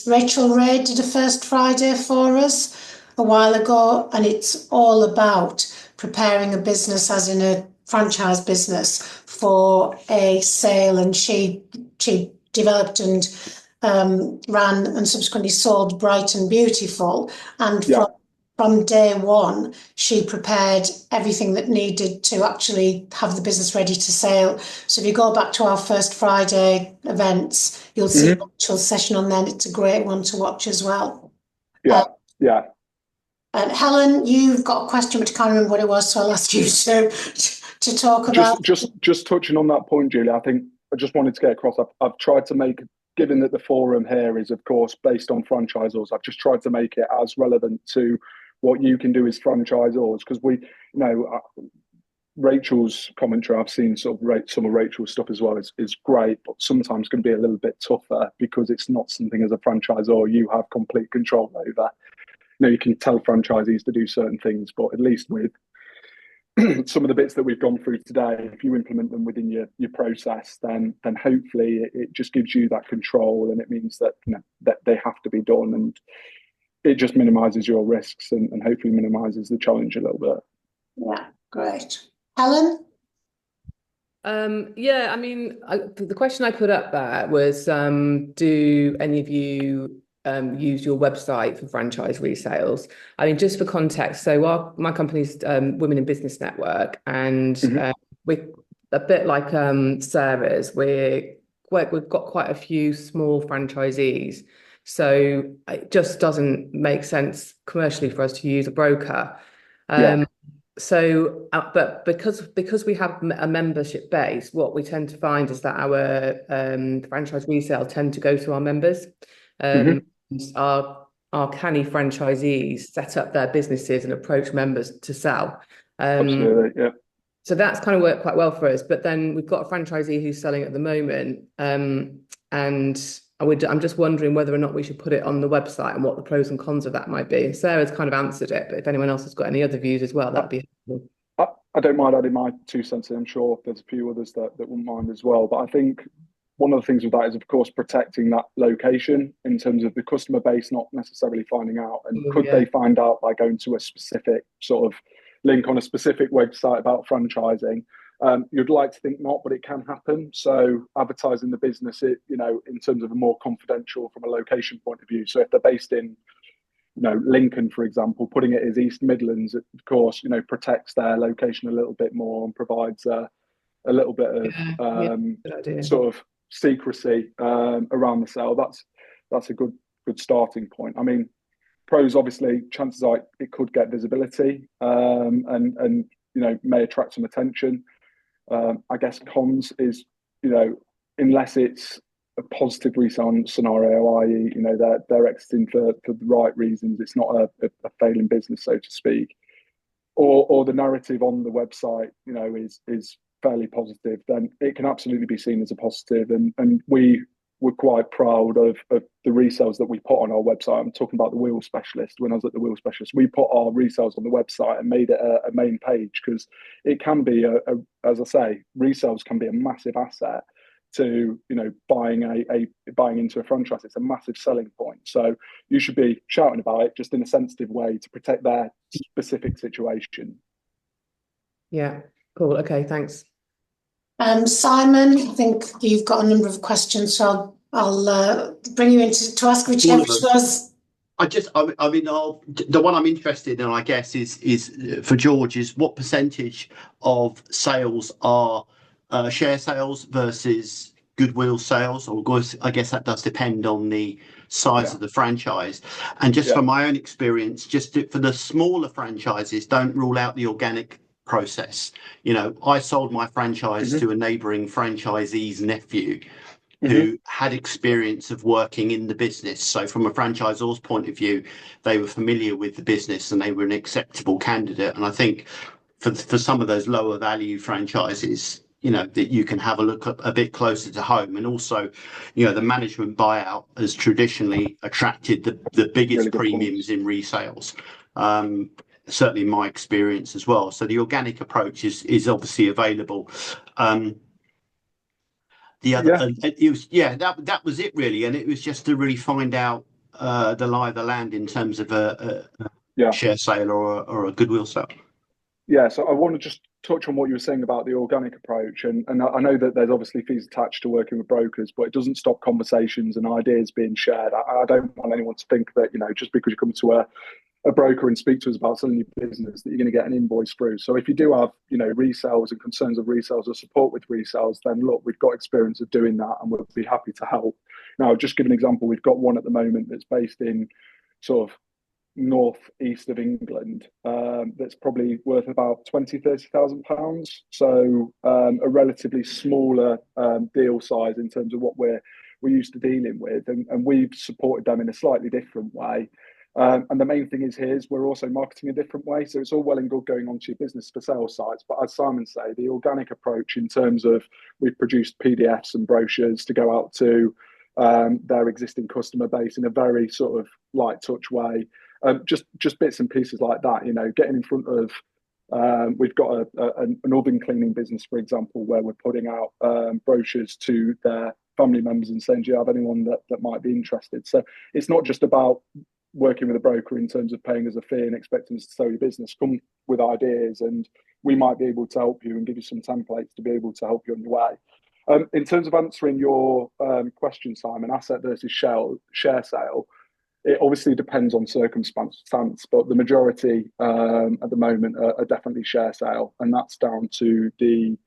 Rachel Ray did a First Friday for us a while ago, and it's all about preparing a business, as in a franchise business, for a sale. And she developed and ran and subsequently sold Bright and Beautiful, and from day one she prepared everything that needed to actually have the business ready to sale. So if you go back to our First Friday events, you'll see an actual session on then. It's a great one to watch as well. And Helen, you've got a question which I can't remember what it was, so I'll ask you to talk about. Just touching on that point, Julie, I think I just wanted to get across, I've tried to make, given that the forum here is, of course, based on franchisors, I've just tried to make it as relevant to what you can do as franchisors, because we, you know, Rachel's commentary, I've seen sort of some of Rachel's stuff as well, is great, but sometimes can be a little bit tougher because it's not something as a franchisor you have complete control over. You know, you can tell franchisees to do certain things, but at least with some of the bits that we've gone through today, if you implement them within your process, then hopefully it just gives you that control, and it means that, you know, that they have to be done, and it just minimises your risks and hopefully minimises the challenge a little bit. Yeah, great. Helen? Yeah, I mean, the question I put up there was, do any of you use your website for franchise resales? I mean, just for context, so my company's Women in Business Network, and we're a bit like Sarah's. We've got quite a few small franchisees, so it just doesn't make sense commercially for us to use a broker. So, but because we have a membership base, what we tend to find is that our franchise resale tend to go to our members. Our canny franchisees set up their businesses and approach members to sell. Absolutely, yeah. So that's kind of worked quite well for us. But then we've got a franchisee who's selling at the moment, and I'm just wondering whether or not we should put it on the website and what the pros and cons of that might be. And Sarah's kind of answered it, but if anyone else has got any other views as well, that'd be helpful. I don't mind adding my 2 cents in. I'm sure there's a few others that wouldn't mind as well. But I think one of the things with that is, of course, protecting that location in terms of the customer base not necessarily finding out. And could they find out by going to a specific sort of link on a specific website about franchising? You'd like to think not, but it can happen. So advertising the business, you know, in terms of a more confidential from a location point of view. So if they're based in, you know, Lincoln, for example, putting it as East Midlands, of course, you know, protects their location a little bit more and provides a little bit of sort of secrecy around the sale. That's a good starting point. I mean, pros, obviously, chances are it could get visibility and you know, may attract some attention. I guess cons is, you know, unless it's a positive resale scenario, i.e., you know, they're exiting for the right reasons, it's not a failing business, so to speak, or the narrative on the website, you know, is fairly positive, then it can absolutely be seen as a positive. And we were quite proud of the resales that we put on our website. I'm talking about the wheel specialist. When I was at the wheel specialist, we put our resales on the website and made it a main page, because it can be as I say, resales can be a massive asset to, you know, buying into a franchise. It's a massive selling point. So you should be shouting about it, just in a sensitive way, to protect their specific situation. Yeah, cool. Okay, thanks. Simon, I think you've got a number of questions, so I'll bring you in to ask whichever of those. The one I'm interested in, I guess, is for George, is what percentage of sales are share sales versus goodwill sales? Or, of course, I guess that does depend on the size of the franchise. And just from my own experience, for the smaller franchises, don't rule out the organic process. You know, I sold my franchise to a neighbouring franchisee's nephew who had experience of working in the business. So from a franchisor's point of view, they were familiar with the business and they were an acceptable candidate. And I think for some of those lower value franchises, you know, that you can have a look a bit closer to home. And also, you know, the management buyout has traditionally attracted the biggest premiums in resales. Certainly my experience as well. So the organic approach is obviously available. The other, it was, that was it really, and it was just to really find out the lie of the land in terms of a share sale or a goodwill sale. Yeah, so I want to just touch on what you were saying about the organic approach, and I know that there's obviously fees attached to working with brokers, but it doesn't stop conversations and ideas being shared. I don't want anyone to think that, you know, just because you come to a broker and speak to us about selling your business, that you're going to get an invoice through. So if you do have, you know, resales and concerns of resales or support with resales, then look, we've got experience of doing that and we'll be happy to help. Now, just give an example. We've got one at the moment that's based in sort of northeast of England, that's probably worth about £20,000-30,000. So a relatively smaller deal size in terms of what we're used to dealing with, and we've supported them in a slightly different way. And the main thing is we're also marketing a different way. So it's all well and good going onto your business for sale sites, but as Simon said, the organic approach in terms of we've produced PDFs and brochures to go out to their existing customer base in a very sort of light touch way. Just bits and pieces like that, you know, getting in front of. We've got an oven cleaning business, for example, where we're putting out brochures to their family members and saying, do you have anyone that might be interested? So it's not just about working with a broker in terms of paying us a fee and expecting us to sell your business. Come with ideas and we might be able to help you and give you some templates to be able to help you on your way. In terms of answering your question, Simon, asset versus share sale, it obviously depends on circumstance, but the majority at the moment are definitely share sale, and that's down to the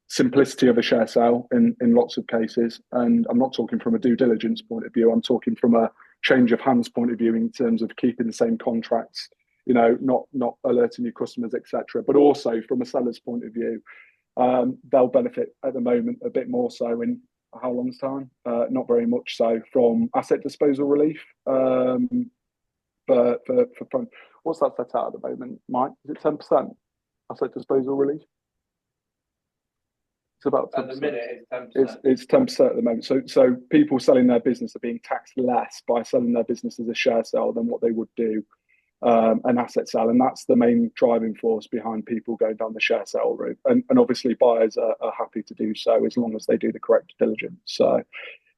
simplicity of a share sale in lots of cases. And I'm not talking from a due diligence point of view, I'm talking from a change of hands point of view in terms of keeping the same contracts, you know, not alerting your customers, etc. But also from a seller's point of view, they'll benefit at the moment a bit more so in how long's time? Not very much so from asset disposal relief. But for what's that set out at the moment, Mike? Is it 10% asset disposal relief? It's about 10%. At the minute, it's 10%. It's 10% at the moment. So people selling their business are being taxed less by selling their business as a share sale than what they would do an asset sale, and that's the main driving force behind people going down the share sale route. And obviously, buyers are happy to do so as long as they do the correct diligence. So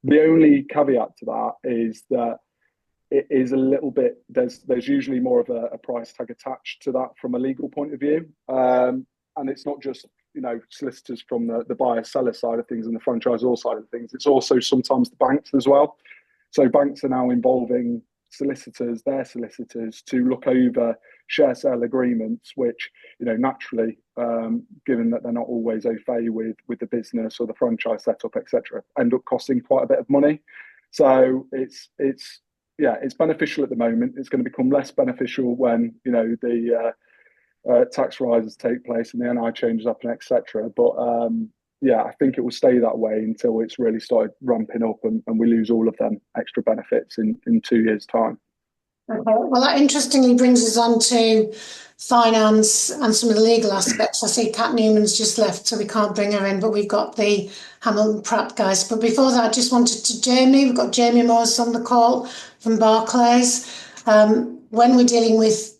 the only caveat to that is that it is a little bit. There's usually more of a price tag attached to that from a legal point of view, and it's not just, you know, solicitors from the buyer seller side of things and the franchisor side of things. It's also sometimes the banks as well. So banks are now involving their solicitors to look over share sale agreements, which, you know, naturally, given that they're not always au fait with the business or the franchise setup, etc., end up costing quite a bit of money. So it's beneficial at the moment. It's going to become less beneficial when, you know, the tax rises take place and the NI changes up and etc. But I think it will stay that way until it's really started ramping up and we lose all of them extra benefits in 2 years' time. Okay. Well, that interestingly brings us on to finance and some of the legal aspects. I see Kat Newman's just left, so we can't bring her in, but we've got the Hamilton Pratt guys. But before that, I just wanted to Jamie. We've got Jamie Morris on the call from Barclays. When we're dealing with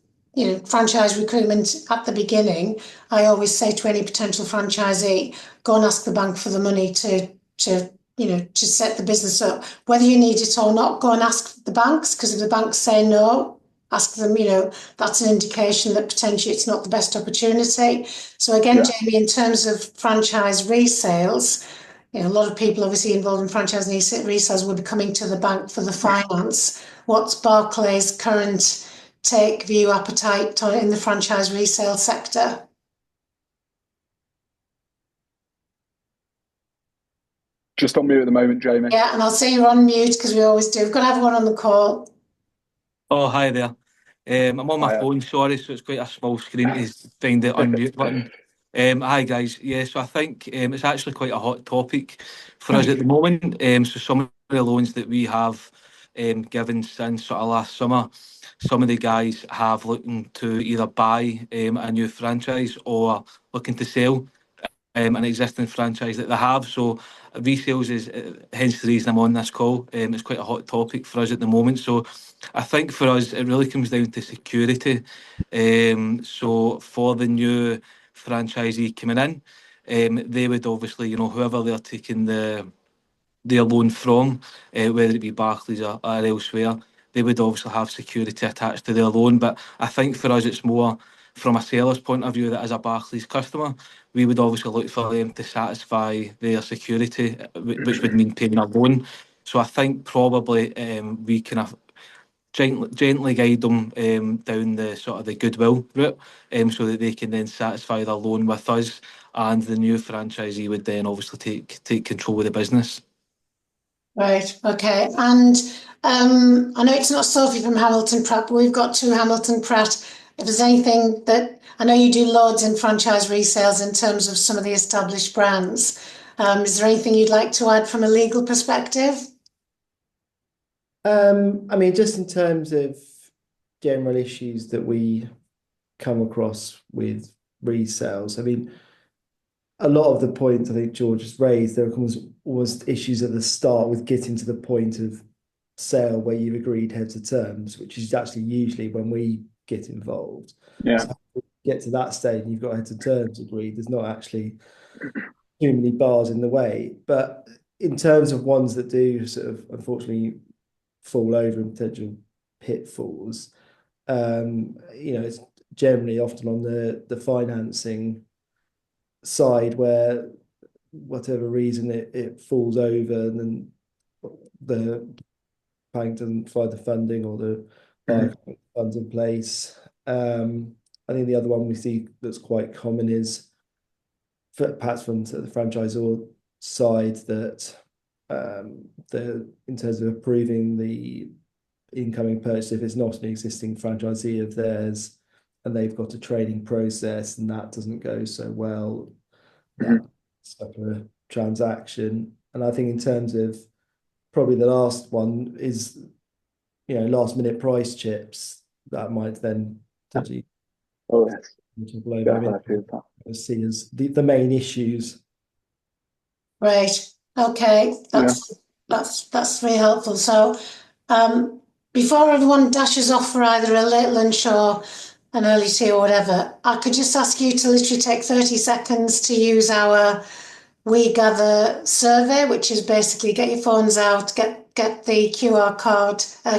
franchise recruitment at the beginning, I always say to any potential franchisee, go and ask the bank for the money to set the business up. Whether you need it or not, go and ask the banks, because if the banks say no, ask them, that's an indication that potentially it's not the best opportunity. So again, Jamie, in terms of franchise resales, a lot of people obviously involved in franchise resales will be coming to the bank for the finance. What's Barclays' current take, view, appetite in the franchise resale sector? Just on mute at the moment, Jamie. Yeah, and I'll say you're on mute because we always do. We've got to have one on the call. Oh, hi there. I'm on my phone, sorry, so it's quite a small screen to find the unmute button. Hi guys. Yeah, so I think it's actually quite a hot topic for us at the moment. So some of the loans that we have given since sort of last summer, some of the guys have looking to either buy a new franchise or looking to sell an existing franchise that they have. So resales is hence the reason I'm on this call. It's quite a hot topic for us at the moment. So I think for us it really comes down to security. So for the new franchisee coming in, they would obviously, whoever they're taking their loan from, whether it be Barclays or elsewhere, they would obviously have security attached to their loan. But I think for us, it's more from a seller's point of view that as a Barclays customer, we would obviously look for them to satisfy their security, which would mean paying a loan. So I think probably we kind of gently guide them down the sort of the goodwill route, so that they can then satisfy their loan with us, and the new franchisee would then obviously take control of the business. Right, okay. And I know it's not Sophie from Hamilton Pratt, but we've got two Hamilton Pratt. If there's anything that, I know you do loads in franchise resales in terms of some of the established brands. Is there anything you'd like to add from a legal perspective? Just in terms of general issues that we come across with resales, a lot of the points I think George has raised, there was issues at the start with getting to the point of sale where you've agreed heads of terms, which is actually usually when we get involved. Yeah. So get to that stage and you've got heads of terms agreed, there's not actually too many bars in the way. But in terms of ones that do sort of unfortunately fall over in potential pitfalls, it's generally often on the financing side where whatever reason it falls over and then the bank doesn't find the funding or the buyer funds in place. I think the other one we see that's quite common is perhaps from the franchisor side that in terms of approving the incoming purchase, if it's not an existing franchisee of theirs and they've got a training process and that doesn't go so well, that's like a transaction. And I think in terms of probably the last one is, last minute price chips that might then potentially see as the main issues. Right. Okay. That's very helpful. So before everyone dashes off for either a late lunch or an early tea or whatever, I could just ask you to literally take 30 seconds to use our We Gather survey, which is basically get your phones out, get the QR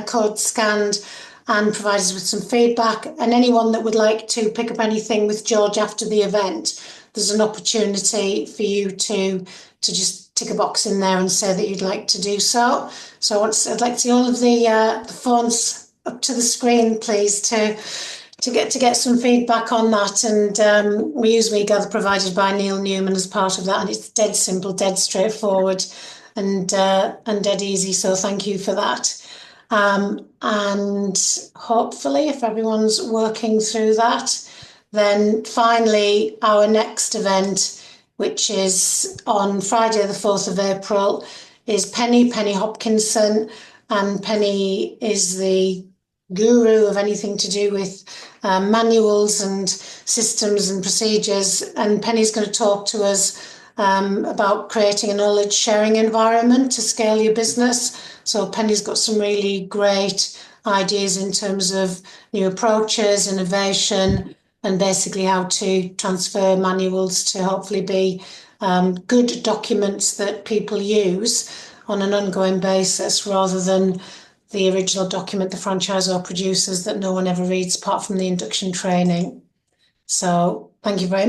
code scanned and provide us with some feedback. And anyone that would like to pick up anything with George after the event, there's an opportunity for you to just tick a box in there and say that you'd like to do so. So I'd like to see all of the phones up to the screen, please, to get some feedback on that. And we use WeGather provided by Neil Newman as part of that, and it's dead simple, dead straightforward, and dead easy. So thank you for that. And hopefully, if everyone's working through that, then finally our next event, which is on Friday the 4th of April, is Penny Hopkinson, and Penny is the guru of anything to do with manuals and systems and procedures, and Penny's going to talk to us about creating a knowledge sharing environment to scale your business. So Penny's got some really great ideas in terms of new approaches, innovation, and basically how to transfer manuals to hopefully be good documents that people use on an ongoing basis, rather than the original document the franchisor produces that no one ever reads apart from the induction training. So thank you very much.